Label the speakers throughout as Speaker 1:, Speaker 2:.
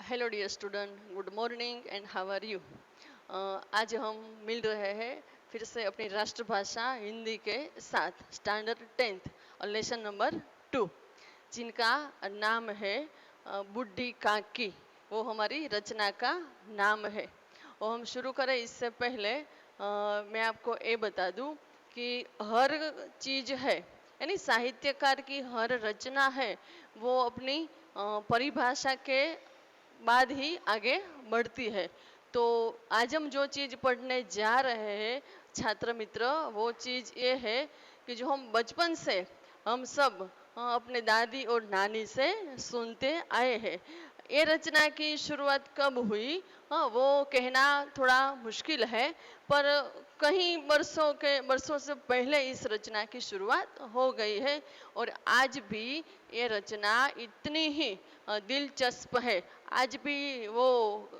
Speaker 1: Hello dear student, good morning and how are you. आज हम मिल रहे हैं फिर से अपनी राष्ट्रभाषा हिंदी के साथ स्टैंडर्ड 10th और लेसन नंबर 2, जिनका नाम है बुढ़ी काकी। वो हमारी रचना का नाम है। और हम शुरू करें इससे पहले मैं आपको ये बता दूं कि हर चीज़ है, यानी साहित्यकार की हर रचना है वो अपनी परिभाषा के बाद ही आगे बढ़ती है। तो आज हम जो चीज़ पढ़ने जा रहे हैं छात्र मित्र, वो चीज़ ये है कि जो हम बचपन से हम सब अपने दादी और नानी से सुनते आए हैं। ये रचना की शुरुआत कब हुई, वो कहना थोड़ा मुश्किल है, पर कहीं वर्षों से पहले इस रचना की शुरुआत हो गई है। और आज भी ये रचना इतनी ही दिलचस्प है। आज भी वो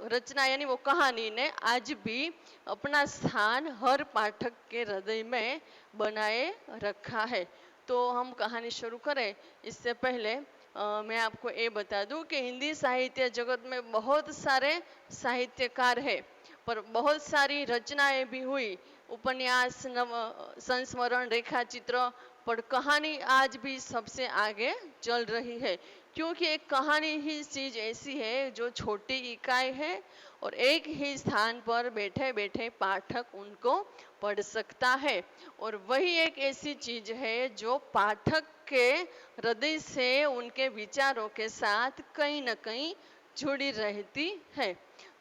Speaker 1: रचना यानी वो कहानी ने आज भी अपना स्थान हर पाठक के हृदय में बनाए रखा है। तो हम कहानी शुरू करें इससे पहले मैं आपको ये बता दूं कि हिंदी साहित्य जगत में बहुत सारे साहित्यकार हैं, पर बहुत सारी रचनाएं भी हुई, उपन्यास, संस्मरण, रेखा चित्र, पर कहानी आज भी सबसे आगे चल रही है। क्योंकि एक कहानी ही चीज ऐसी है जो छोटी इकाई है और एक ही स्थान पर बैठे बैठे पाठक उनको पढ़ सकता है। और वही एक ऐसी चीज है जो पाठक के हृदय से उनके विचारों के साथ कहीं न कहीं जुड़ी रहती है।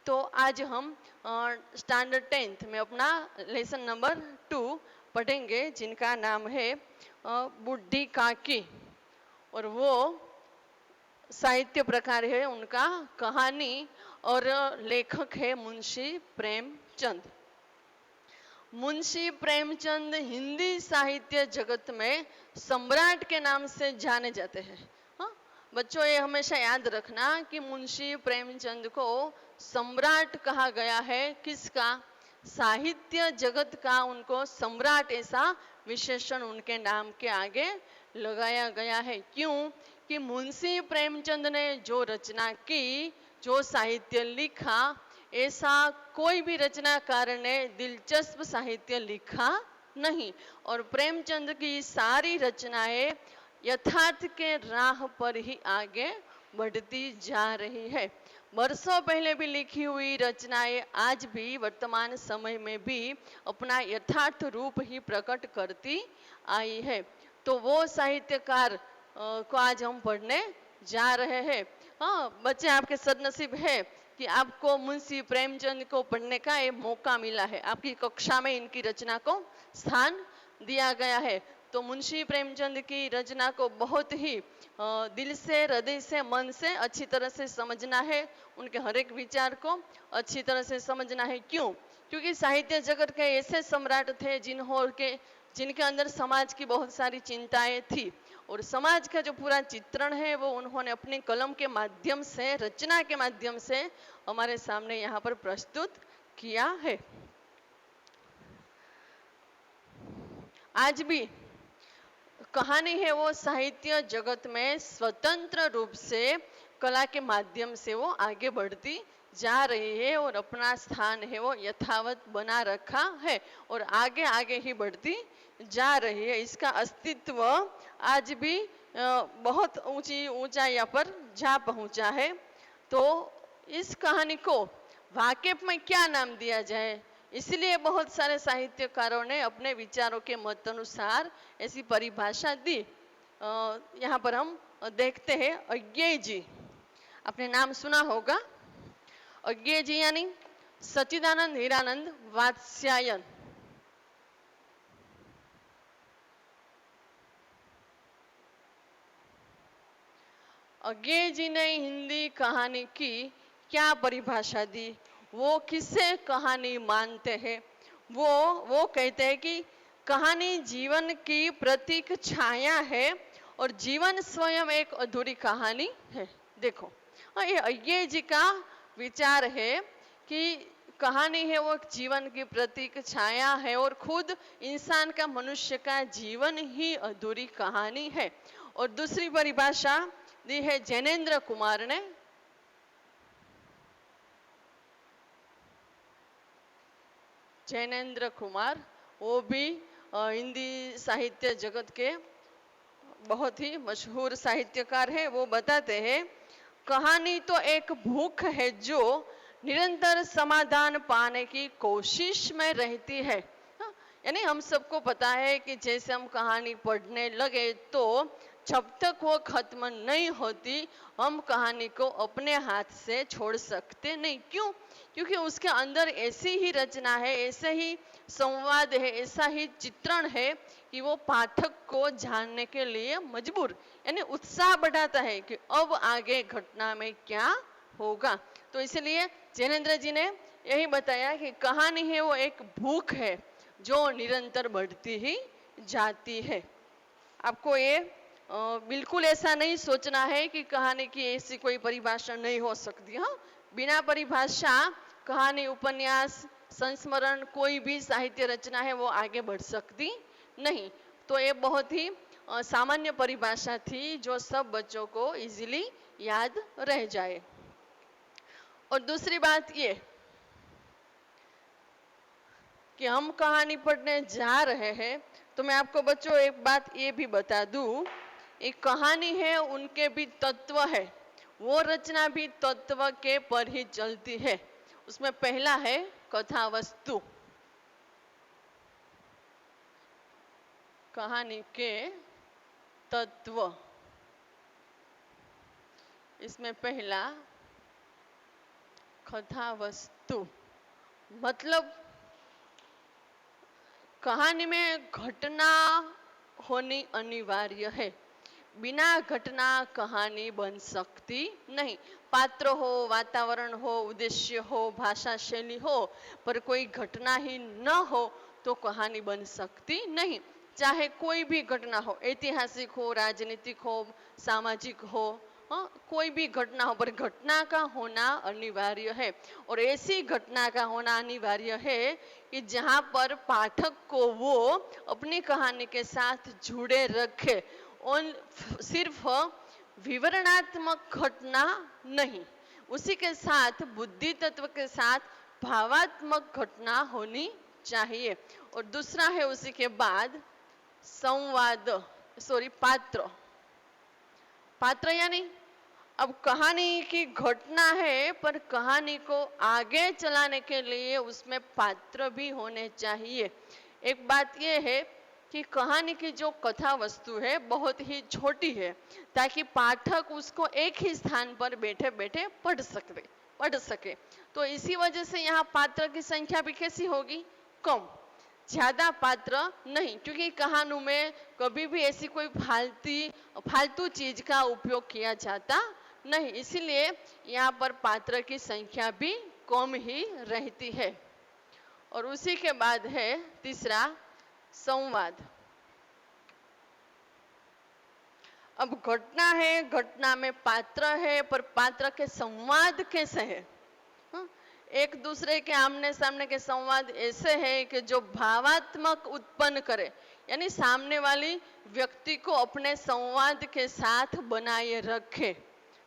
Speaker 1: तो आज हम स्टैंडर्ड 10th में अपना लेसन नंबर 2 पढ़ेंगे, जिनका नाम है बुढ़ी काकी। और वो साहित्य प्रकार है उनका कहानी, और लेखक है मुंशी प्रेमचंद। मुंशी प्रेमचंद हिंदी साहित्य जगत में सम्राट के नाम से जाने जाते हैं। हाँ बच्चों, ये हमेशा याद रखना कि मुंशी प्रेमचंद को सम्राट कहा गया है। किसका? साहित्य जगत का उनको सम्राट ऐसा विशेषण उनके नाम के आगे लगाया गया है। क्यों? कि मुंशी प्रेमचंद ने जो रचना की, जो साहित्य लिखा, ऐसा कोई भी रचनाकार ने दिलचस्प साहित्य लिखा नहीं। और प्रेमचंद की सारी रचनाएं यथार्थ के राह पर ही आगे बढ़ती जा रही है। वर्षों पहले भी लिखी हुई रचनाएं आज भी वर्तमान समय में भी अपना यथार्थ रूप ही प्रकट करती आई है। तो वो साहित्यकार को आज हम पढ़ने जा रहे हैं। हाँ बच्चे, आपके सदनसीब है कि आपको मुंशी प्रेमचंद को पढ़ने का ये मौका मिला है। आपकी कक्षा में इनकी रचना को स्थान दिया गया है। तो मुंशी प्रेमचंद की रचना को बहुत ही दिल से, हृदय से, मन से अच्छी तरह से समझना है। उनके हर एक विचार को अच्छी तरह से समझना है। क्यों? क्योंकि साहित्य जगत के ऐसे सम्राट थे जिनके अंदर समाज की बहुत सारी चिंताएं थी, और समाज का जो पूरा चित्रण है वो उन्होंने अपनी कलम के माध्यम से, रचना के माध्यम से हमारे सामने यहाँ पर प्रस्तुत किया है। आज भी कहानी है वो साहित्य जगत में स्वतंत्र रूप से कला के माध्यम से वो आगे बढ़ती जा रही है और अपना स्थान है वो यथावत बना रखा है और आगे आगे ही बढ़ती जा रही है। इसका अस्तित्व आज भी बहुत ऊंची ऊंचाई पर जा पहुंचा है। तो इस कहानी को वाकेफ में क्या नाम दिया जाए, इसलिए बहुत सारे साहित्यकारों ने अपने विचारों के मत अनुसार ऐसी परिभाषा दी। यहाँ पर हम देखते हैं अज्ञेय जी। आपने नाम सुना होगा, अज्ञेय जी यानी सच्चिदानंद हीरानंद वात्स्यायन। अज्ञेय जी ने हिंदी कहानी की क्या परिभाषा दी, वो किसे कहानी मानते हैं? वो कहते हैं कि कहानी जीवन की प्रतीक छाया है और जीवन स्वयं एक अधूरी कहानी है। देखो, ये अज्ञेय जी का विचार है कि कहानी है वो जीवन की प्रतीक छाया है और खुद इंसान का, मनुष्य का जीवन ही अधूरी कहानी है। और दूसरी परिभाषा दी है जैनेन्द्र कुमार ने। जैनेन्द्र कुमार, वो भी हिंदी साहित्य जगत के बहुत ही मशहूर साहित्यकार है। वो बताते हैं, कहानी तो एक भूख है जो निरंतर समाधान पाने की कोशिश में रहती है। हाँ, यानी हम सबको पता है कि जैसे हम कहानी पढ़ने लगे तो जब तक वो खत्म नहीं होती हम कहानी को अपने हाथ से छोड़ सकते नहीं। क्यों? क्योंकि उसके अंदर ऐसी ही रचना है, ऐसे ही संवाद है, ऐसा ही चित्रण है कि वो पाठक को जानने के लिए मजबूर, यानी उत्साह बढ़ाता है कि अब आगे घटना में क्या होगा। तो इसलिए जैनेन्द्र जी ने यही बताया कि कहानी है वो एक भूख है जो निरंतर बढ़ती ही जाती है। आपको ये बिल्कुल ऐसा नहीं सोचना है कि कहानी की ऐसी कोई परिभाषा नहीं हो सकती। हाँ, बिना परिभाषा कहानी, उपन्यास, संस्मरण, कोई भी साहित्य रचना है वो आगे बढ़ सकती नहीं। तो ये बहुत ही सामान्य परिभाषा थी जो सब बच्चों को इजीली याद रह जाए। और दूसरी बात ये कि हम कहानी पढ़ने जा रहे हैं, तो मैं आपको बच्चों एक बात ये भी बता दूं, एक कहानी है उनके भी तत्व है, वो रचना भी तत्व के पर ही चलती है। उसमें पहला है कथा वस्तु। कहानी के तत्व, इसमें पहला कथा वस्तु, मतलब कहानी में घटना होनी अनिवार्य है। बिना घटना कहानी बन सकती नहीं। पात्र हो, वातावरण हो, उद्देश्य हो, भाषा शैली हो, पर कोई घटना ही न हो तो कहानी बन सकती नहीं। चाहे कोई भी घटना हो, ऐतिहासिक हो, राजनीतिक हो, सामाजिक हो, हाँ, कोई भी घटना हो, पर घटना का होना अनिवार्य है। और ऐसी घटना का होना अनिवार्य है कि जहां पर पाठक को वो अपनी कहानी के साथ जुड़े रखे। और सिर्फ विवरणात्मक घटना नहीं, उसी के साथ बुद्धि तत्व के साथ भावात्मक घटना होनी चाहिए। और दूसरा है उसी के बाद संवाद, पात्र। पात्र यानी अब कहानी की घटना है, पर कहानी को आगे चलाने के लिए उसमें पात्र भी होने चाहिए। एक बात यह है कि कहानी की जो कथा वस्तु है बहुत ही छोटी है, ताकि पाठक उसको एक ही स्थान पर बैठे बैठे पढ़ सके। तो इसी वजह से यहाँ पात्र की संख्या भी कैसी होगी? कम, ज्यादा पात्र नहीं, क्योंकि कहानी में कभी भी ऐसी कोई फालतू चीज का उपयोग किया जाता नहीं, इसीलिए यहाँ पर पात्र की संख्या भी कम ही रहती है। और उसी के बाद है तीसरा संवाद। अब घटना है, घटना में पात्र है, पर पात्र के संवाद कैसे है? एक दूसरे के आमने सामने के संवाद ऐसे है कि जो भावात्मक उत्पन्न करे, यानी सामने वाली व्यक्ति को अपने संवाद के साथ बनाए रखे,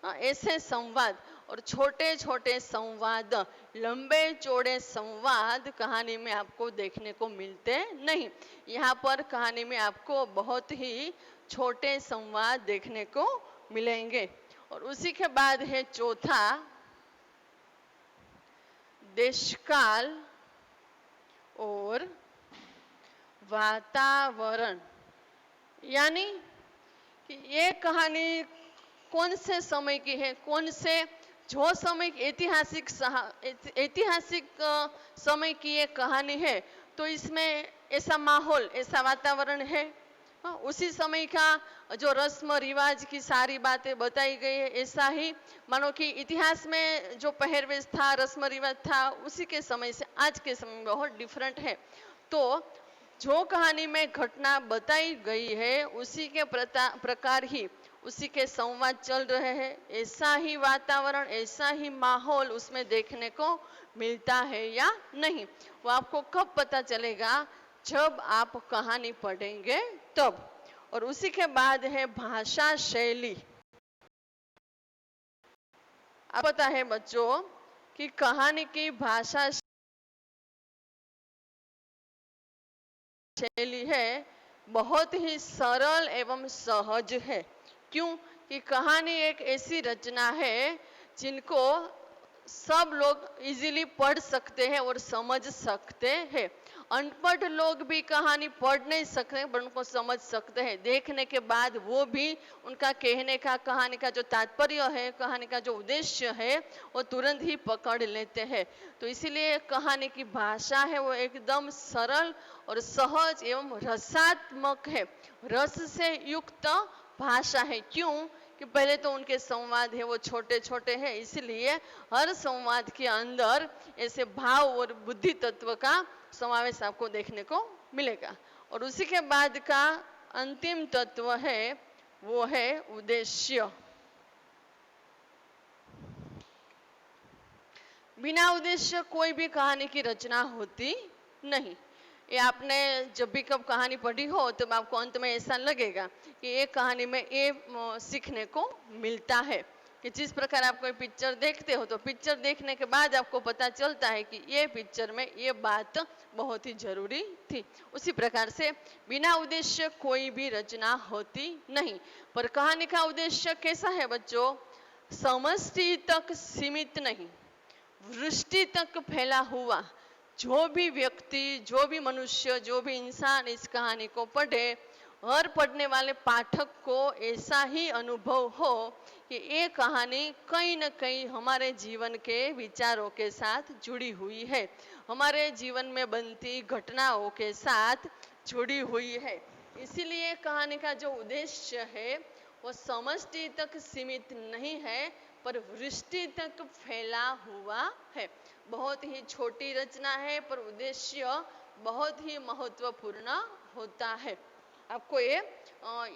Speaker 1: ऐसे संवाद। और छोटे छोटे संवाद, लंबे चौड़े संवाद कहानी में आपको देखने को मिलते नहीं। यहाँ पर कहानी में आपको बहुत ही छोटे संवाद देखने को मिलेंगे। और उसी के बाद है चौथा देशकाल और वातावरण, यानी कि ये कहानी कौन से समय की है, कौन से जो समय ऐतिहासिक समय की ये कहानी है, तो इसमें ऐसा माहौल, ऐसा वातावरण है, उसी समय का जो रस्म रिवाज की सारी बातें बताई गई है, ऐसा ही मानो कि इतिहास में जो पहरवेश था, रस्म रिवाज था, उसी के समय से आज के समय में बहुत डिफरेंट है। तो जो कहानी में घटना बताई गई है उसी के प्रकार ही उसी के संवाद चल रहे हैं, ऐसा ही वातावरण, ऐसा ही माहौल उसमें देखने को मिलता है या नहीं, वो आपको कब पता चलेगा? जब आप कहानी पढ़ेंगे तब। और उसी के बाद है भाषा शैली। आप पता है बच्चों कि कहानी की भाषा शैली है बहुत ही सरल एवं सहज है। क्यों? कि कहानी एक ऐसी रचना है जिनको सब लोग इजीली पढ़ सकते हैं और समझ सकते हैं। अनपढ़ लोग भी कहानी पढ़ नहीं सकते पर उनको समझ सकते हैं। देखने के बाद वो भी उनका कहने का, कहानी का जो तात्पर्य है, कहानी का जो उद्देश्य है, वो तुरंत ही पकड़ लेते हैं। तो इसीलिए कहानी की भाषा है वो एकदम सरल और सहज एवं रसात्मक है, रस से युक्त भाषा है। क्यों? कि पहले तो उनके संवाद है वो छोटे छोटे हैं, इसलिए हर संवाद के अंदर ऐसे भाव और बुद्धि तत्व का समावेश आपको देखने को मिलेगा। और उसी के बाद का अंतिम तत्व है वो है उद्देश्य। बिना उद्देश्य कोई भी कहानी की रचना होती नहीं। ये आपने जब भी कब कहानी पढ़ी हो तो आपको अंत में ऐसा लगेगा कि एक कहानी में ये सीखने को मिलता है। कि जिस प्रकार आप कोई पिक्चर देखते हो तो पिक्चर देखने के बाद आपको पता चलता है कि ये पिक्चर में ये बात बहुत ही जरूरी थी। उसी प्रकार से बिना उद्देश्य कोई भी रचना होती नहीं। पर कहानी का उद्देश्य कैसा है बच्चों? समष्टि तक सीमित नहीं, वृष्टि तक फैला हुआ। जो भी व्यक्ति, जो भी मनुष्य, जो भी इंसान इस कहानी को पढ़े, हर पढ़ने वाले पाठक को ऐसा ही अनुभव हो कि ये कहानी कहीं न कहीं हमारे जीवन के विचारों के साथ जुड़ी हुई है, हमारे जीवन में बनती घटनाओं के साथ जुड़ी हुई है। इसीलिए कहानी का जो उद्देश्य है वो समष्टि तक सीमित नहीं है पर वृष्टि तक फैला हुआ है। बहुत ही छोटी रचना है पर उद्देश्य बहुत ही महत्वपूर्ण होता है। आपको ये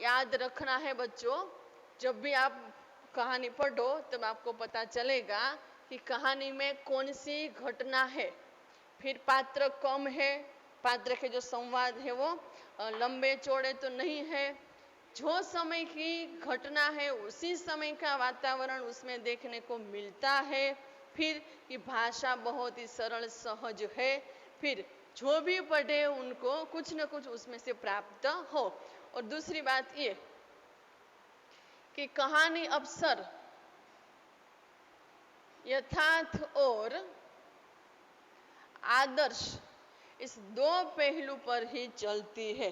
Speaker 1: याद रखना है बच्चों। जब भी आप कहानी पढ़ो तब आपको पता चलेगा कि कहानी में कौन सी घटना है। फिर पात्र कम है, पात्र के जो संवाद है वो लंबे चौड़े तो नहीं है। जो समय की घटना है उसी समय का वातावरण उसमें देखने को मिलता है। फिर कि भाषा बहुत ही सरल सहज है। फिर जो भी पढ़े उनको कुछ न कुछ उसमें से प्राप्त हो। और दूसरी बात ये कि कहानी अक्सर यथार्थ और आदर्श इस दो पहलू पर ही चलती है।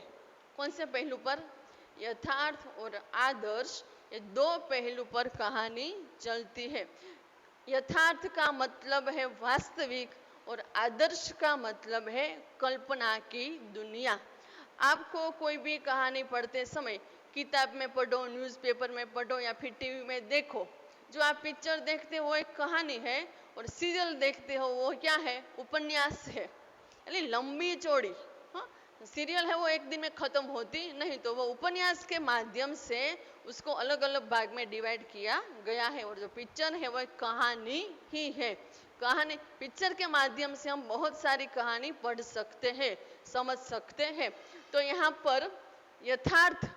Speaker 1: कौन से पहलू पर? यथार्थ और आदर्श, ये दो पहलू पर कहानी चलती है। यथार्थ का मतलब है वास्तविक और आदर्श का मतलब है कल्पना की दुनिया। आपको कोई भी कहानी पढ़ते समय किताब में पढ़ो, न्यूज़पेपर में पढ़ो या फिर टीवी में देखो, जो आप पिक्चर देखते हो वो एक कहानी है और सीरियल देखते हो वो क्या है? उपन्यास है, यानी लंबी चौड़ी। हाँ, सीरियल है वो एक दिन में खत्म होती नहीं, तो वो उपन्यास के माध्यम से उसको अलग अलग भाग में डिवाइड किया गया है। और जो पिक्चर है वो एक कहानी ही है। कहानी पिक्चर के माध्यम से हम बहुत सारी कहानी पढ़ सकते हैं, समझ सकते हैं। तो यहाँ पर यथार्थ,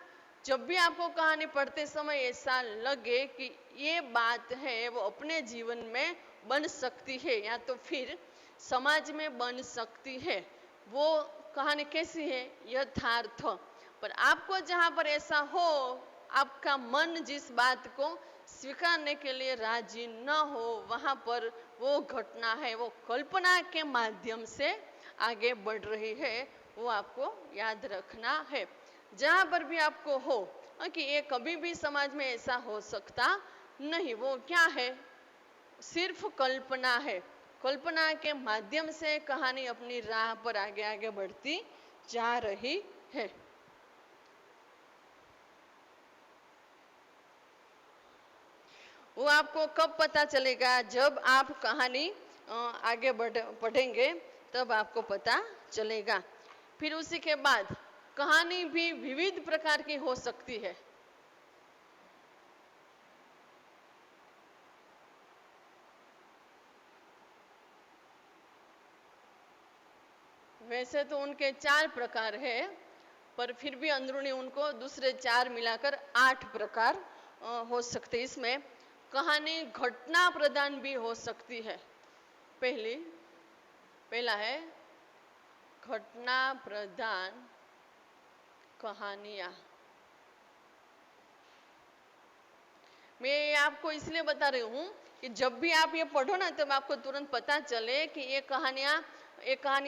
Speaker 1: जब भी आपको कहानी पढ़ते समय ऐसा लगे कि ये बात है वो अपने जीवन में बन सकती है या तो फिर समाज में बन सकती है, वो कहानी कैसी है? यथार्थ। पर आपको जहाँ पर ऐसा हो, आपका मन जिस बात को स्वीकारने के लिए राजी न हो, वहाँ पर वो घटना है वो कल्पना के माध्यम से आगे बढ़ रही है, वो आपको याद रखना है। जहाँ पर भी आपको हो कि ये कभी भी समाज में ऐसा हो सकता नहीं, वो क्या है? सिर्फ कल्पना है। कल्पना के माध्यम से कहानी अपनी राह पर आगे आगे बढ़ती जा रही है। वो आपको कब पता चलेगा? जब आप कहानी आगे पढ़ेंगे तब आपको पता चलेगा। फिर उसी के बाद कहानी भी विविध प्रकार की हो सकती है। वैसे तो उनके 4 प्रकार है, पर फिर भी अंदरूनी उनको दूसरे 4 मिलाकर 8 प्रकार हो सकते। इसमें कहानी घटना प्रधान भी हो सकती है। पहला है घटना प्रधान कहानियां। मैं आपको इसलिए बता रही हूँ कि जब भी आप ये पढ़ो ना तब आपको तुरंत पता चले कि ये कहानियां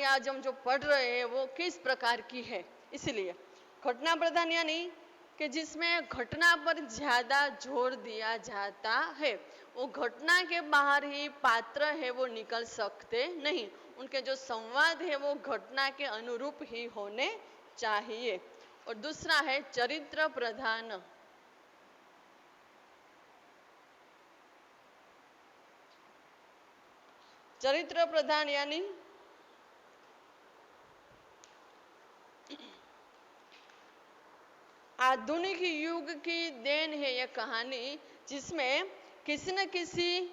Speaker 1: आज हम जो पढ़ रहे हैं वो किस प्रकार की है। इसलिए घटना प्रधान यानी कि जिसमें घटना पर ज्यादा जोर दिया जाता है। वो घटना के बाहर ही पात्र है वो निकल सकते नहीं। उनके जो संवाद है वो घटना के अनुरूप ही होने चाहिए। और दूसरा है चरित्र प्रधान। चरित्र प्रधान यानी आधुनिक युग की देन है यह कहानी, जिसमें किसी न किसी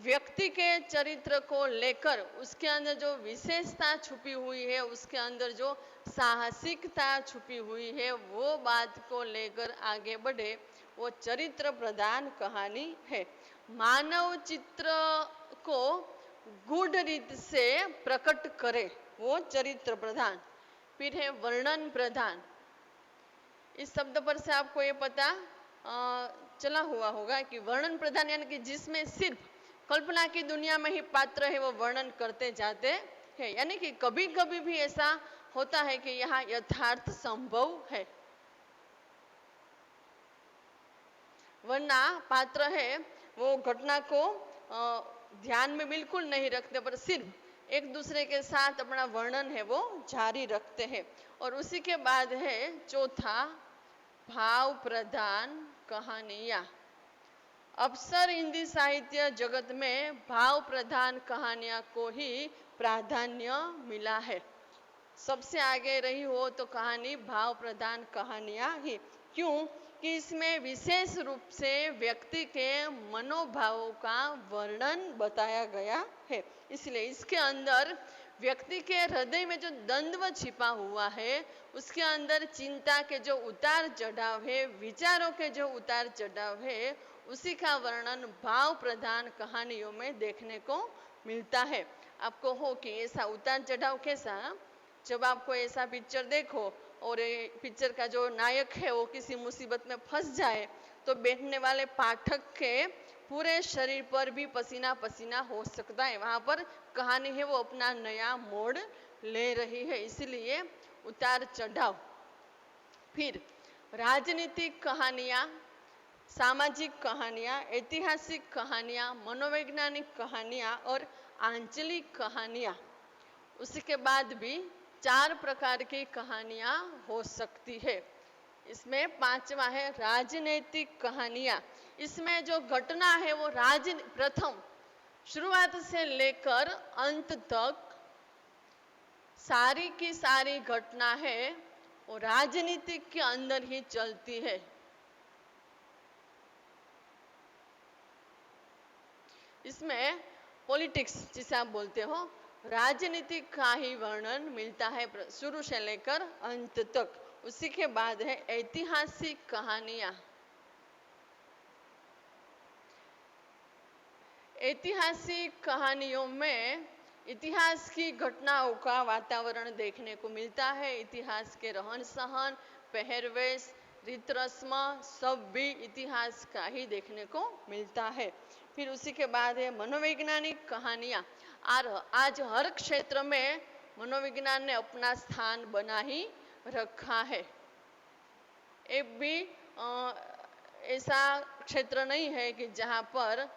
Speaker 1: व्यक्ति के चरित्र को लेकर उसके अंदर जो विशेषता छुपी हुई है, उसके अंदर जो साहसिकता छुपी हुई है, वो बात को लेकर आगे बढ़े, वो चरित्र प्रधान कहानी है। मानव चित्र को गूढ़ रीत से प्रकट करे वो चरित्र प्रधान। फिर है वर्णन प्रधान। इस शब्द पर से आपको ये पता चला हुआ होगा कि वर्णन प्रधान यानी कि जिसमें सिर्फ कल्पना की दुनिया में ही पात्र है वो वर्णन करते जाते हैं। यानी कि कभी कभी भी ऐसा होता है कि यहाँ यथार्थ संभव है, वरना पात्र है वो घटना को ध्यान में बिल्कुल नहीं रखते, पर सिर्फ एक दूसरे के साथ अपना वर्णन है वो जारी रखते हैं। और उसी के बाद है चौथा भाव प्रधान कहानियां। अक्सर हिंदी साहित्य जगत में भाव प्रधान कहानियां को ही प्राधान्य मिला है। सबसे आगे रही हो तो कहानी भाव प्रधान कहानियां ही। क्यों कि इसमें विशेष रूप से व्यक्ति के मनोभावों का वर्णन बताया गया है। इसलिए इसके अंदर व्यक्ति के हृदय में जो द्वंद्व छिपा हुआ है, उसके अंदर चिंता के जो उतार चढ़ाव है, विचारों के जो उतार चढ़ाव है, उसी का वर्णन भाव प्रधान कहानियों में देखने को मिलता है। आपको हो कि ऐसा उतार चढ़ाव कैसा, जब आपको ऐसा पिक्चर देखो और पिक्चर का जो नायक है वो किसी मुसीबत में फंस जाए तो बैठने वाले पाठक के पूरे शरीर पर भी पसीना पसीना हो सकता है। वहां पर कहानी है वो अपना नया मोड़ ले रही है, इसलिए उतार चढ़ाव। फिर राजनीतिक कहानियां, सामाजिक कहानियां, ऐतिहासिक कहानियां, मनोवैज्ञानिक कहानियां और आंचलिक कहानियां। उसके बाद भी 4 प्रकार की कहानियां हो सकती है। इसमें पांचवा है राजनीतिक कहानियां। इसमें जो घटना है वो प्रथम शुरुआत से लेकर अंत तक सारी की सारी घटना है वो राजनीतिक के अंदर ही चलती है। इसमें पॉलिटिक्स जिसे आप बोलते हो, राजनीतिक का ही वर्णन मिलता है शुरू से लेकर अंत तक। उसी के बाद है ऐतिहासिक कहानियां। ऐतिहासिक कहानियों में इतिहास की घटनाओं का वातावरण देखने को मिलता है। इतिहास के रहन सहन, पहरवेश, रीत रस्म सब भी इतिहास का ही देखने को मिलता है। फिर उसी के बाद है मनोवैज्ञानिक कहानियां। और आज हर क्षेत्र में मनोविज्ञान ने अपना स्थान बना ही रखा है। एक भी ऐसा क्षेत्र नहीं है कि जहां पर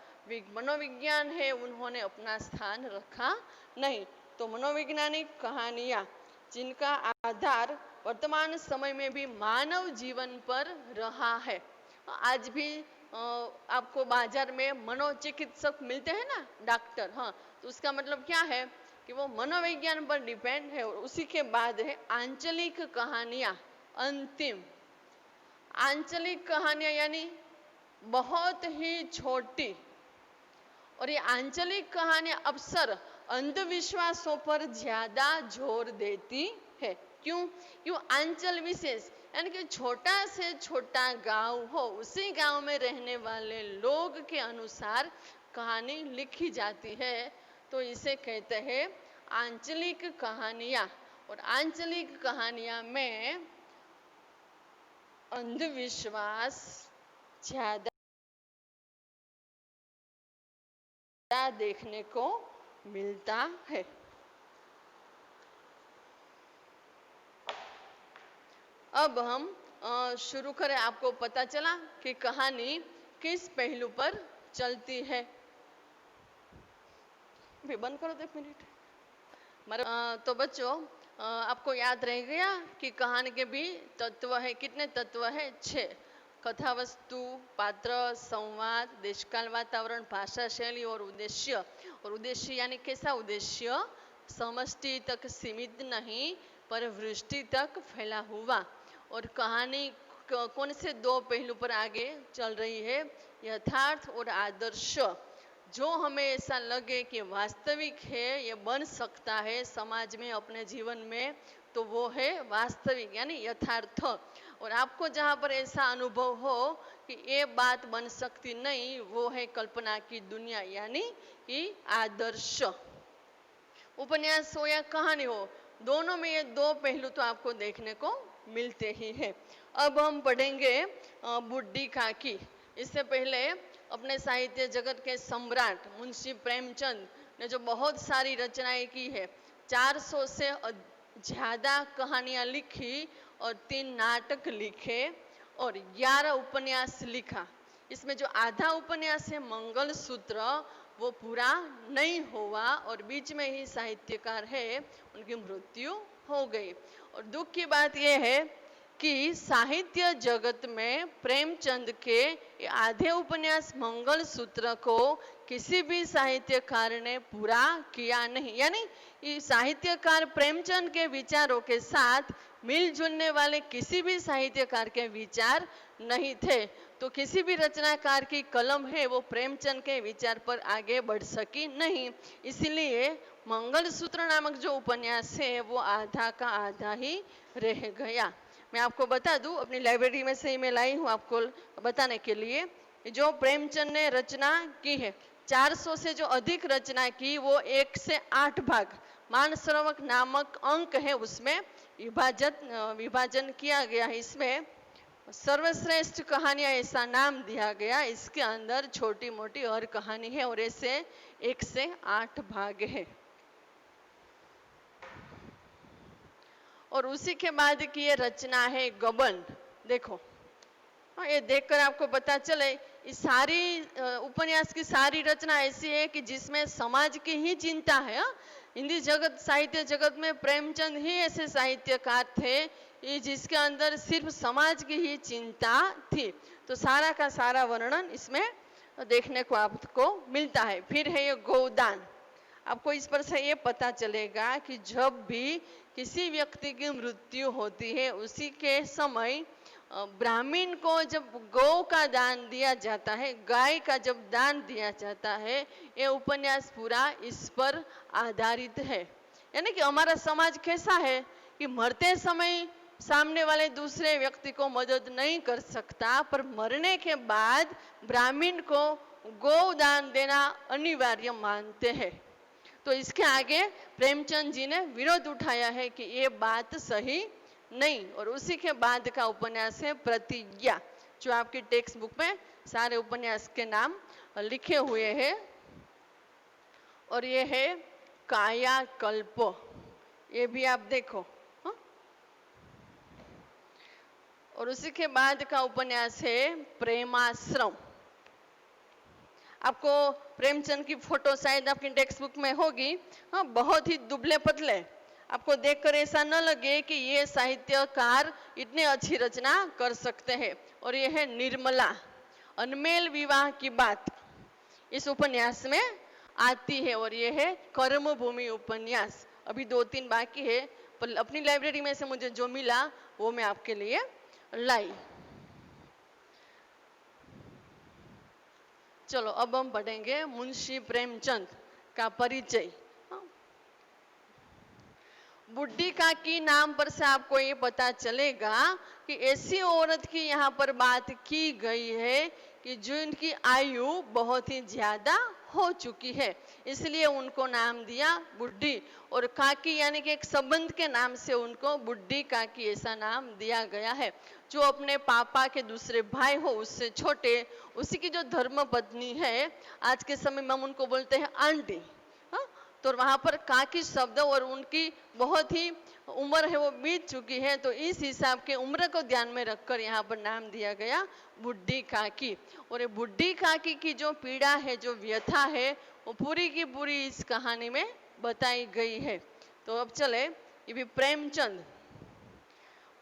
Speaker 1: मनोविज्ञान है उन्होंने अपना स्थान रखा नहीं। तो मनोवैज्ञानिक कहानियां जिनका आधार वर्तमान समय में भी मानव जीवन पर रहा है। आज भी आपको बाजार में मनोचिकित्सक मिलते हैं ना, डॉक्टर। हाँ, तो उसका मतलब क्या है कि वो मनोविज्ञान पर डिपेंड है। और उसी के बाद है आंचलिक कहानियां। अंतिम आंचलिक कहानियां यानी बहुत ही छोटी। और ये आंचलिक कहानियां अक्सर अंधविश्वासों पर ज्यादा जोर देती है। क्यों आंचल विशेष यानी कि छोटा से छोटा गांव हो, उसी गांव में रहने वाले लोग के अनुसार कहानी लिखी जाती है, तो इसे कहते हैं आंचलिक कहानियां। और आंचलिक कहानियां में अंधविश्वास ज्यादा देखने को मिलता है। अब हम शुरू करें। आपको पता चला कि कहानी किस पहलू पर चलती है। भी बंद करो 1 मिनट। तो बच्चों, आपको याद रह गया कि कहानी के भी तत्व है। कितने तत्व है? 6। कथा वस्तु, पात्र, संवाद, देशकाल, वातावरण, भाषा शैली और उद्देश्य। और उद्देश्य यानी कैसा उद्देश्य? समष्टि तक सीमित नहीं पर वृष्टि तक फैला हुआ। और कहानी कौन से 2 पहलू पर आगे चल रही है? यथार्थ और आदर्श। जो हमें ऐसा लगे कि वास्तविक है, ये बन सकता है समाज में, अपने जीवन में, तो वो है वास्तविक यानी यथार्थ। और आपको जहाँ पर ऐसा अनुभव हो कि ये बात बन सकती नहीं, वो है कल्पना की दुनिया यानी कि आदर्श। उपन्यास हो या कहानी हो, दोनों में ये 2 पहलू तो आपको देखने को मिलते ही है। अब हम पढ़ेंगे बुड्ढी काकी। इससे पहले अपने साहित्य जगत के सम्राट मुंशी प्रेमचंद ने जो बहुत सारी रचनाएं की है, 400 से ज्यादा कहानियां लिखी और 3 नाटक लिखे और 11 उपन्यास लिखा। इसमें जो आधा उपन्यास है मंगलसूत्र, वो पूरा नहीं हुआ और बीच में ही साहित्यकार है उनकी मृत्यु हो गई। और दुख की बात यह है कि साहित्य जगत में प्रेमचंद के आधे उपन्यास मंगलसूत्र को किसी भी साहित्यकार ने पूरा किया नहीं। यानी साहित्यकार प्रेमचंद के विचारों के साथ मिलजुलने वाले किसी भी साहित्यकार के विचार नहीं थे। तो किसी भी रचनाकार की कलम है वो प्रेमचंद के विचार पर आगे बढ़ सकी नहीं। इसलिए मंगलसूत्र नामक जो उपन्यास है वो आधा का आधा ही रह गया। मैं आपको बता दूं, अपनी लाइब्रेरी में से ही मैं लाई हूँ आपको बताने के लिए। जो प्रेमचंद ने रचना की है, 400 से जो अधिक रचना की, वो 1 से 8 भाग मानसरोवर नामक अंक है उसमें विभाजन किया गया है। इसमें सर्वश्रेष्ठ कहानियां ऐसा नाम दिया गया। इसके अंदर छोटी मोटी और कहानी है और ऐसे 1 से 8 भाग है। और उसी के बाद की ये रचना है गबन। देखो, ये देखकर आपको पता चले इस सारी उपन्यास की सारी रचना ऐसी है कि जिसमें समाज की ही चिंता है। हिंदी जगत, साहित्य जगत में प्रेमचंद ही ऐसे साहित्यकार थे जिसके अंदर सिर्फ समाज की ही चिंता थी। तो सारा का सारा वर्णन इसमें देखने को आपको मिलता है। फिर है ये गोदान। आपको इस पर से ये पता चलेगा कि जब भी किसी व्यक्ति की मृत्यु होती है, उसी के समय ब्राह्मण को जब गौ का दान दिया जाता है, गाय का जब दान दिया जाता है, ये उपन्यास पूरा इस पर आधारित है। यानी कि हमारा समाज कैसा है कि मरते समय सामने वाले दूसरे व्यक्ति को मदद नहीं कर सकता, पर मरने के बाद ब्राह्मण को गौ दान देना अनिवार्य मानते हैं। तो इसके आगे प्रेमचंद जी ने विरोध उठाया है कि ये बात सही नहीं। और उसी के बाद का उपन्यास है प्रतिज्ञा, जो आपकी टेक्स्ट बुक में सारे उपन्यास के नाम लिखे हुए हैं। और ये है कायाकल्प, ये भी आप देखो। और उसी के बाद का उपन्यास है प्रेमाश्रम। आपको प्रेमचंद की फोटो शायद आपकी टेक्स्ट बुक में होगी। हाँ, बहुत ही दुबले पतले। आपको देखकर ऐसा न लगे कि ये साहित्यकार इतने अच्छी रचना कर सकते हैं। और ये है निर्मला, अनमेल विवाह की बात इस उपन्यास में आती है। और ये है कर्मभूमि उपन्यास। अभी 2-3 बाकी है, पर अपनी लाइब्रेरी में से मुझे जो मिला वो मैं आपके लिए लाई। चलो अब हम पढ़ेंगे मुंशी प्रेमचंद का परिचय। बुड्ढी काकी नाम पर से आपको ये पता चलेगा कि ऐसी औरत की यहाँ पर बात की गई है कि जिनकी आयु बहुत ही ज्यादा हो चुकी है, इसलिए उनको नाम दिया बुड्ढी। और काकी यानी कि एक संबंध के नाम से उनको बुड्ढी काकी ऐसा नाम दिया गया है। जो अपने पापा के दूसरे भाई हो उससे छोटे, उसी की जो धर्म पत्नी है, आज के समय में हम उनको बोलते हैं आंटी। हाँ, तो वहां पर काकी शब्द, और उनकी बहुत ही उम्र है वो बीत चुकी है, तो इस हिसाब के उम्र को ध्यान में रखकर यहाँ पर नाम दिया गया बुड्ढी काकी। और ये बुड्ढी काकी की जो पीड़ा है, जो व्यथा है, वो पूरी की पूरी इस कहानी में बताई गई है। तो अब चले, ये भी प्रेमचंद।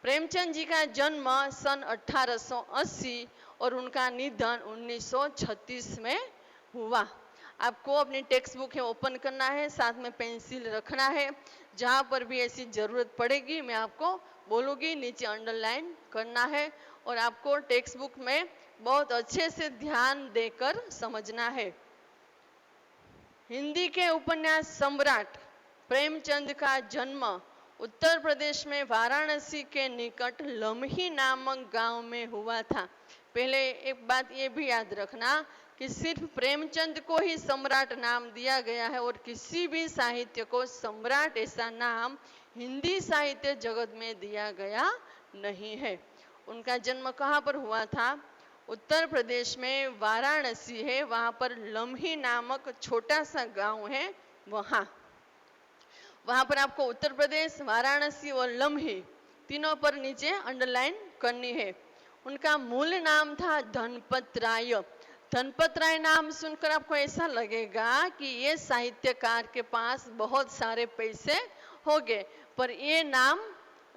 Speaker 1: प्रेमचंद जी का जन्म सन 1880 और उनका निधन 1936 में हुआ। आपको अपनी टेक्स्ट बुक है ओपन करना है, साथ में पेंसिल रखना है। जहाँ पर भी ऐसी जरूरत पड़ेगी मैं आपको बोलूँगी, नीचे अंडरलाइन करना है, और आपको टेक्स्ट बुक में बहुत अच्छे से ध्यान देकर समझना है। हिंदी के उपन्यास सम्राट प्रेमचंद का जन्म उत्तर प्रदेश में वाराणसी के निकट लम्ही नामक गांव में हुआ था। पहले एक बात ये भी याद रखना कि सिर्फ प्रेमचंद को ही सम्राट नाम दिया गया है, और किसी भी साहित्य को सम्राट ऐसा नाम हिंदी साहित्य जगत में दिया गया नहीं है। उनका जन्म कहाँ पर हुआ था? उत्तर प्रदेश में वाराणसी है, वहां पर लम्ही नामक छोटा सा गांव है, वहां पर आपको उत्तर प्रदेश, वाराणसी और लम्ही तीनों पर नीचे अंडरलाइन करनी है। उनका मूल नाम था धनपत राय। धनपत राय नाम सुनकर आपको ऐसा लगेगा कि ये साहित्यकार के पास बहुत सारे पैसे हो गए, पर ये नाम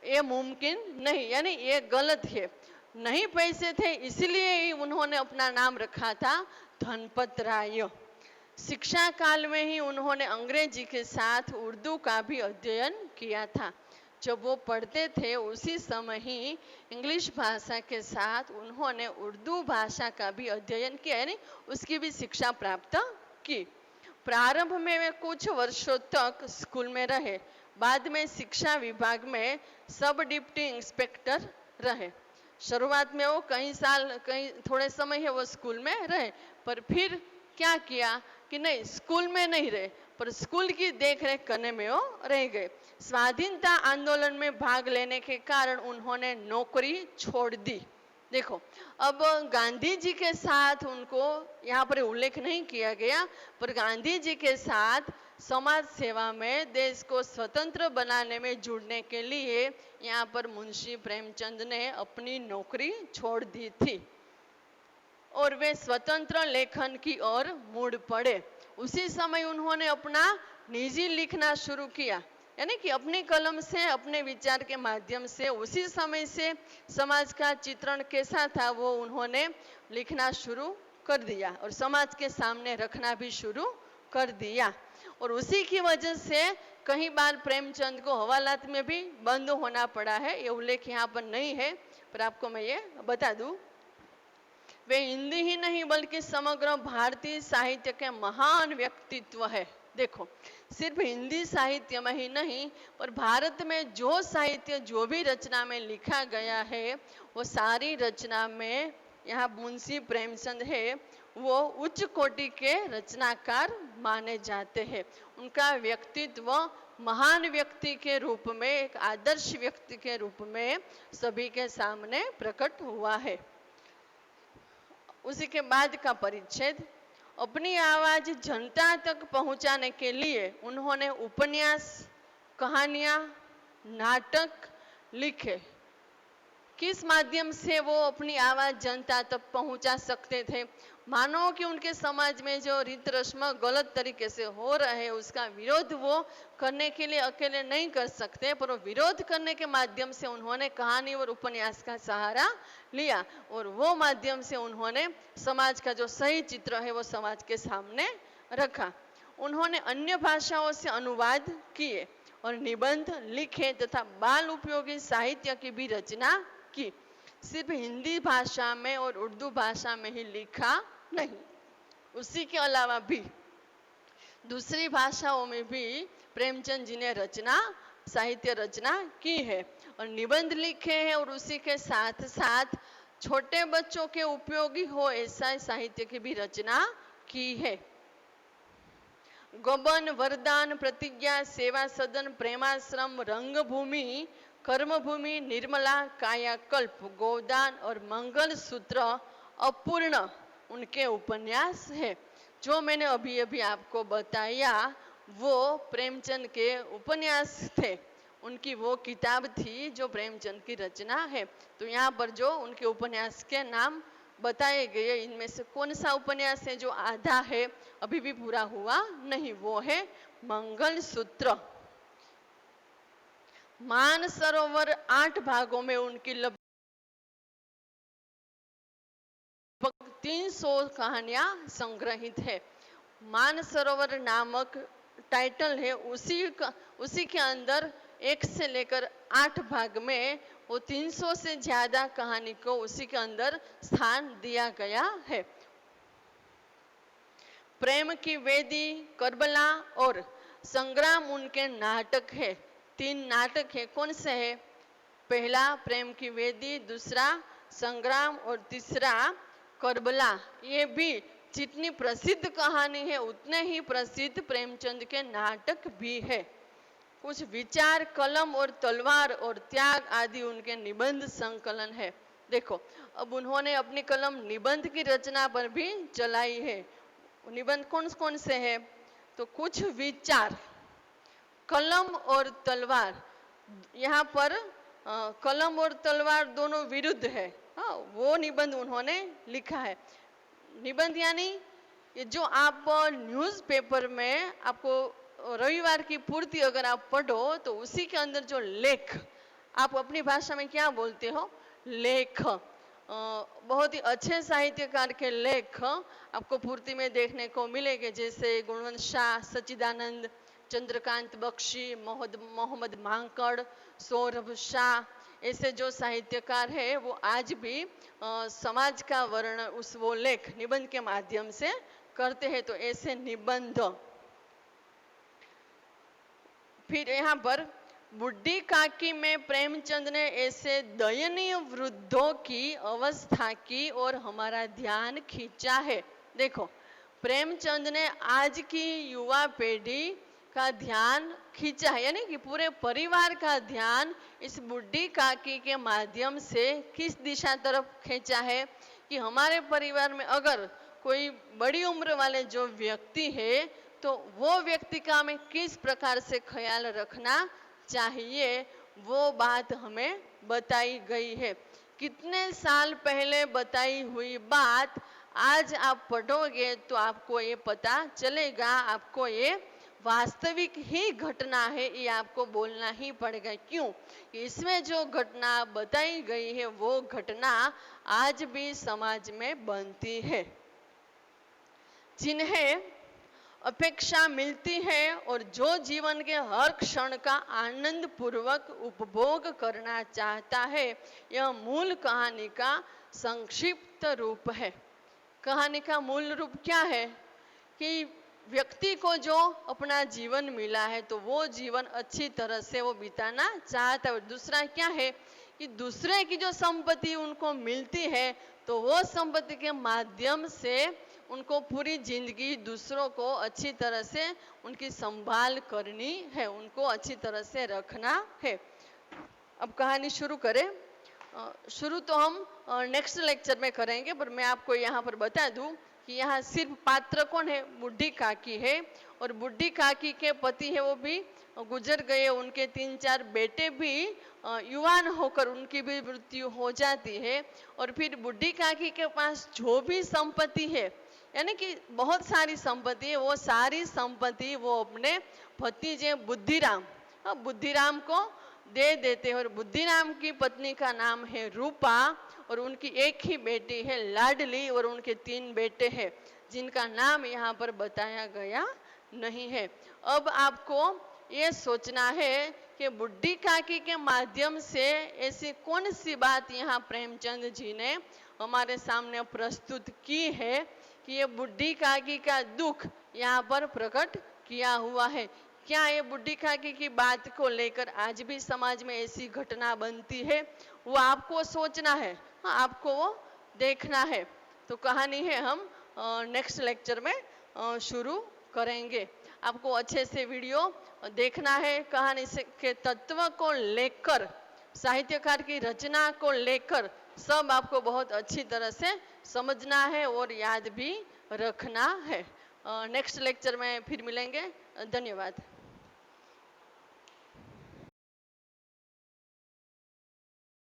Speaker 1: ये मुमकिन नहीं, यानी ये गलत है। नहीं पैसे थे इसलिए ही उन्होंने अपना नाम रखा था धनपत राय। शिक्षा काल में ही उन्होंने अंग्रेजी के साथ उर्दू का भी अध्ययन किया था। जब वो पढ़ते थे उसी समय ही इंग्लिश भाषा के साथ उन्होंने उर्दू भाषा का भी अध्ययन किया, यानी उसकी भी शिक्षा प्राप्त की। प्रारंभ में वे कुछ वर्षों तक स्कूल में रहे, बाद में शिक्षा विभाग में सब डिप्टी इंस्पेक्टर रहे। शुरुआत में वो कई थोड़े समय है वो स्कूल में रहे, पर फिर क्या किया कि नहीं, स्कूल में नहीं रहे, पर स्कूल की देखरेख करने में वो रह गए। स्वाधीनता आंदोलन में भाग लेने के कारण उन्होंने नौकरी छोड़ दी। देखो, अब गांधी जी के साथ उनको यहाँ पर उल्लेख नहीं किया गया, पर गांधी जी के साथ समाज सेवा में, देश को स्वतंत्र बनाने में जुड़ने के लिए यहाँ पर मुंशी प्रेमचंद ने अपनी नौकरी छोड़ दी थी और वे स्वतंत्र लेखन की ओर मुड़ पड़े। उसी समय उन्होंने अपना निजी लिखना शुरू किया, यानी कि अपनी कलम से, अपने विचार के माध्यम से उसी समय से समाज का चित्रण कैसा था वो उन्होंने लिखना शुरू कर दिया और समाज के सामने रखना भी शुरू कर दिया। और उसी की वजह से कई बार प्रेमचंद को हवालात में भी बंद होना पड़ा है। ये उल्लेख यहाँ पर नहीं है, पर आपको मैं ये बता दूं, वे हिंदी ही नहीं बल्कि समग्र भारतीय साहित्य के महान व्यक्तित्व है। देखो, सिर्फ हिंदी साहित्य में ही नहीं, पर भारत में जो साहित्य, जो भी रचना में लिखा गया है, वो सारी रचना में यहाँ मुंशी प्रेमचंद है वो उच्च कोटि के रचनाकार माने जाते हैं। उनका व्यक्तित्व महान व्यक्ति के रूप में, एक आदर्श व्यक्ति के रूप में सभी के सामने प्रकट हुआ है। उसी के बाद का परिच्छेद, अपनी आवाज जनता तक पहुंचाने के लिए उन्होंने उपन्यास, कहानियां, नाटक लिखे। किस माध्यम से वो अपनी आवाज जनता तक पहुंचा सकते थे? मानो कि उनके समाज में जो रीत रस्म गलत तरीके से हो रहे हैं उसका विरोध वो करने के लिए अकेले नहीं कर सकते, पर वो विरोध करने के माध्यम से उन्होंने कहानी और उपन्यास का सहारा लिया और वो माध्यम से उन्होंने समाज का जो सही चित्र है वो समाज के सामने रखा। उन्होंने अन्य भाषाओं से अनुवाद किए और निबंध लिखे तथा बाल उपयोगी साहित्य की भी रचना की। सिर्फ हिंदी भाषा में और उर्दू भाषा में ही लिखा नहीं, उसी के अलावा भी दूसरी भाषाओं में भी प्रेमचंद जी ने साहित्य रचना की है और निबंध लिखे हैं और उसी के साथ साथ छोटे बच्चों के उपयोगी हो ऐसा साहित्य की भी रचना की है। गबन, वरदान, प्रतिज्ञा, सेवा सदन, प्रेमाश्रम, रंगभूमि, कर्मभूमि, निर्मला, कायाकल्प, गोदान और मंगल सूत्र अपूर्ण उनके उपन्यास है। जो मैंने अभी अभी आपको बताया वो प्रेमचंद के उपन्यास थे, उनकी वो किताब थी जो प्रेमचंद की रचना है। तो यहाँ पर जो उनके उपन्यास के नाम बताए गए, इनमें से कौन सा उपन्यास है जो आधा है, अभी भी पूरा हुआ नहीं, वो है मंगलसूत्र। मानसरोवर 8 भागों में उनकी लगभग 300 कहानियां संग्रहित है। मानसरोवर नामक टाइटल है, उसी के अंदर 1 से लेकर 8 भाग में वो 300 से ज्यादा कहानी को उसी के अंदर स्थान दिया गया है। प्रेम की वेदी, करबला और संग्राम उनके नाटक है। 3 नाटक है, कौन से है? पहला प्रेम की वेदी, दूसरा संग्राम और तीसरा करबला। ये भी जितनी प्रसिद्ध कहानी है उतने ही प्रसिद्ध प्रेमचंद के नाटक भी है। कुछ विचार, कलम और तलवार और त्याग आदि उनके निबंध संकलन है। देखो, अब उन्होंने अपनी कलम निबंध की रचना पर भी चलाई है। निबंध कौन कौन से है? तो कुछ विचार, कलम और तलवार। यहाँ पर कलम और तलवार दोनों विरुद्ध है, हाँ, वो निबंध उन्होंने लिखा है। निबंध यानी ये जो आप न्यूज़पेपर में आपको रविवार की पूर्ति अगर आप पढ़ो तो उसी के अंदर जो लेख, आप अपनी भाषा में क्या बोलते हो? लेख। बहुत ही अच्छे साहित्यकार के लेख आपको पूर्ति में देखने को मिलेंगे, जैसे गुणवंत शाह, सच्चिदानंद, चंद्रकांत बख्शी, मोहम्मद मांकड़, सौरभ शाह, ऐसे जो साहित्यकार है वो आज भी समाज का वर्णन उस वो लेख निबंध के माध्यम से करते हैं। तो ऐसे निबंध। फिर यहाँ पर बुढ़ी काकी में प्रेमचंद ने ऐसे दयनीय वृद्धों की अवस्था की और हमारा ध्यान खींचा है। देखो, प्रेमचंद ने आज की युवा पीढ़ी का ध्यान खींचा है, यानी कि पूरे परिवार का ध्यान इस बुढ़ी काकी के माध्यम से किस दिशा तरफ खींचा है कि हमारे परिवार में अगर कोई बड़ी उम्र वाले जो व्यक्ति है तो वो व्यक्ति का हमें किस प्रकार से ख्याल रखना चाहिए, वो बात हमें बताई गई है। कितने साल पहले बताई हुई बात आज आप पढ़ोगे तो आपको ये पता चलेगा, आपको ये वास्तविक ही घटना है, ये आपको बोलना ही पड़ेगा। क्यों? इसमें जो घटना बताई गई है वो घटना आज भी समाज में बनती है। जिन्हें अपेक्षा मिलती है और जो जीवन के हर क्षण का आनंद पूर्वक उपभोग करना चाहता है, यह मूल कहानी का संक्षिप्त रूप है। कहानी का मूल रूप क्या है कि व्यक्ति को जो अपना जीवन मिला है तो वो जीवन अच्छी तरह से वो बिताना चाहता है। और दूसरा क्या है कि दूसरे की जो संपत्ति उनको मिलती है तो वो संपत्ति के माध्यम से उनको पूरी जिंदगी दूसरों को अच्छी तरह से उनकी संभाल करनी है, उनको अच्छी तरह से रखना है। अब कहानी शुरू करें। शुरू तो हम नेक्स्ट लेक्चर में करेंगे, पर मैं आपको यहाँ पर बता दूं कि यहाँ सिर्फ पात्र कौन है? बुढ़ी काकी है, और बुढ़ी काकी के पति है वो भी गुजर गए, उनके 3-4 बेटे भी युवान होकर उनकी भी मृत्यु हो जाती है। और फिर बुढ़ी काकी के पास जो भी संपत्ति है, यानी कि बहुत सारी संपत्ति है, वो सारी संपत्ति वो अपने भतीजे बुद्धिराम को दे देते हैं। और बुद्धिराम की पत्नी का नाम है रूपा और उनकी एक ही बेटी है लाडली, और उनके 3 बेटे हैं जिनका नाम यहाँ पर बताया गया नहीं है। अब आपको ये सोचना है कि बुढ़ी काकी के माध्यम से ऐसी कौन सी बात यहाँ प्रेमचंद जी ने हमारे सामने प्रस्तुत की है कि ये बुढ़ी काकी का दुख यहाँ पर प्रकट किया हुआ है। क्या ये बुढ़ी काकी की बात को लेकर आज भी समाज में ऐसी घटना बनती है? वो आपको सोचना है, हाँ, आपको वो देखना है। तो कहानी है हम नेक्स्ट लेक्चर में शुरू करेंगे। आपको अच्छे से वीडियो देखना है, कहानी के तत्व को लेकर, साहित्यकार की रचना को लेकर सब आपको बहुत अच्छी तरह से समझना है और याद भी रखना है। नेक्स्ट लेक्चर में फिर मिलेंगे। धन्यवाद।